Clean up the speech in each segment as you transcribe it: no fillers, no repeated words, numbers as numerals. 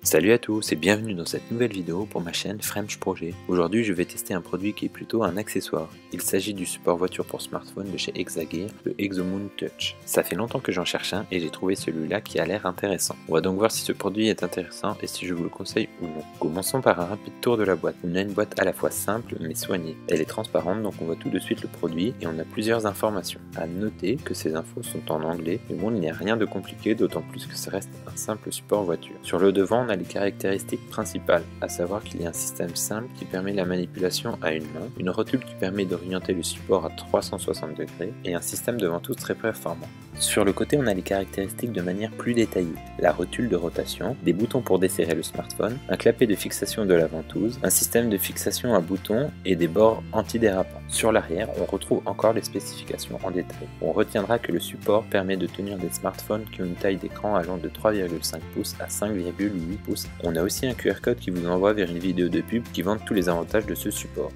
Salut à tous et bienvenue dans cette nouvelle vidéo pour ma chaîne French Projet. Aujourd'hui je vais tester un produit qui est plutôt un accessoire. Il s'agit du support voiture pour smartphone de chez Exagear, le Exomoon Touch. Ça fait longtemps que j'en cherche un et j'ai trouvé celui-là qui a l'air intéressant. On va donc voir si ce produit est intéressant et si je vous le conseille ou non. Commençons par un rapide tour de la boîte. On a une boîte à la fois simple mais soignée. Elle est transparente donc on voit tout de suite le produit et on a plusieurs informations. À noter que ces infos sont en anglais, mais bon il n'y a rien de compliqué, d'autant plus que ça reste un simple support voiture. Sur le devant on a les caractéristiques principales, à savoir qu'il y a un système simple qui permet la manipulation à une main, une rotule qui permet d'orienter le support à 360 degrés et un système de ventouse très performant. Sur le côté on a les caractéristiques de manière plus détaillée, la rotule de rotation, des boutons pour desserrer le smartphone, un clapet de fixation de la ventouse, un système de fixation à boutons et des bords antidérapants. Sur l'arrière on retrouve encore les spécifications en détail. On retiendra que le support permet de tenir des smartphones qui ont une taille d'écran allant de 3,5 pouces à 5,8 pouces. On a aussi un QR code qui vous envoie vers une vidéo de pub qui vante tous les avantages de ce support.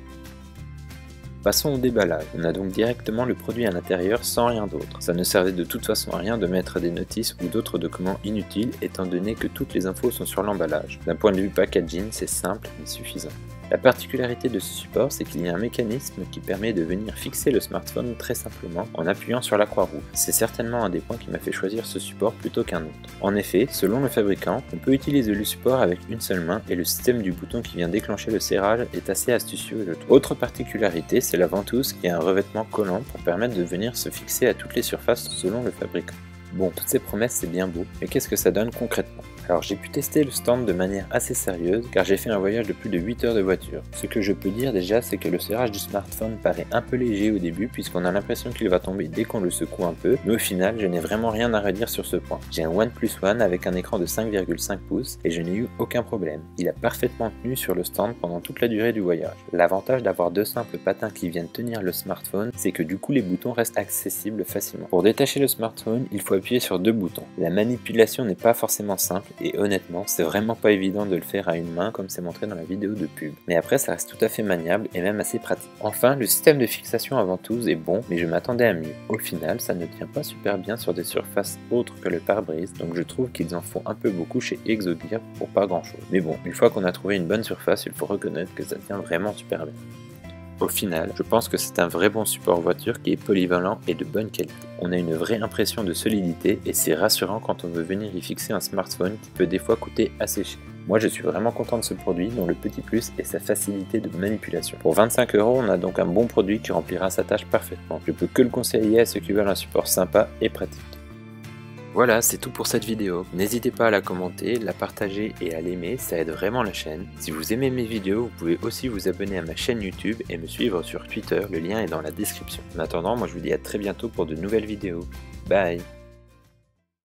Passons au déballage. On a donc directement le produit à l'intérieur sans rien d'autre. Ça ne servait de toute façon à rien de mettre des notices ou d'autres documents inutiles étant donné que toutes les infos sont sur l'emballage. D'un point de vue packaging, c'est simple mais suffisant. La particularité de ce support, c'est qu'il y a un mécanisme qui permet de venir fixer le smartphone très simplement en appuyant sur la croix rouge. C'est certainement un des points qui m'a fait choisir ce support plutôt qu'un autre. En effet, selon le fabricant, on peut utiliser le support avec une seule main et le système du bouton qui vient déclencher le serrage est assez astucieux je trouve. Autre particularité, c'est la ventouse qui a un revêtement collant pour permettre de venir se fixer à toutes les surfaces selon le fabricant. Bon, toutes ces promesses c'est bien beau, mais qu'est-ce que ça donne concrètement? Alors j'ai pu tester le stand de manière assez sérieuse car j'ai fait un voyage de plus de 8 heures de voiture. Ce que je peux dire déjà c'est que le serrage du smartphone paraît un peu léger au début puisqu'on a l'impression qu'il va tomber dès qu'on le secoue un peu, mais au final je n'ai vraiment rien à redire sur ce point. J'ai un OnePlus One avec un écran de 5,5 pouces et je n'ai eu aucun problème. Il a parfaitement tenu sur le stand pendant toute la durée du voyage. L'avantage d'avoir deux simples patins qui viennent tenir le smartphone, c'est que du coup les boutons restent accessibles facilement. Pour détacher le smartphone, il faut appuyer sur deux boutons. La manipulation n'est pas forcément simple et honnêtement c'est vraiment pas évident de le faire à une main comme c'est montré dans la vidéo de pub. Mais après ça reste tout à fait maniable et même assez pratique. Enfin le système de fixation à ventouse est bon mais je m'attendais à mieux. Au final ça ne tient pas super bien sur des surfaces autres que le pare-brise donc je trouve qu'ils en font un peu beaucoup chez Exagear pour pas grand chose. Mais bon, une fois qu'on a trouvé une bonne surface il faut reconnaître que ça tient vraiment super bien. Au final, je pense que c'est un vrai bon support voiture qui est polyvalent et de bonne qualité. On a une vraie impression de solidité et c'est rassurant quand on veut venir y fixer un smartphone qui peut des fois coûter assez cher. Moi je suis vraiment content de ce produit dont le petit plus est sa facilité de manipulation. Pour 25 €, on a donc un bon produit qui remplira sa tâche parfaitement. Je peux que le conseiller à ceux qui veulent un support sympa et pratique. Voilà, c'est tout pour cette vidéo. N'hésitez pas à la commenter, la partager et à l'aimer, ça aide vraiment la chaîne. Si vous aimez mes vidéos, vous pouvez aussi vous abonner à ma chaîne YouTube et me suivre sur Twitter, le lien est dans la description. En attendant, moi je vous dis à très bientôt pour de nouvelles vidéos. Bye!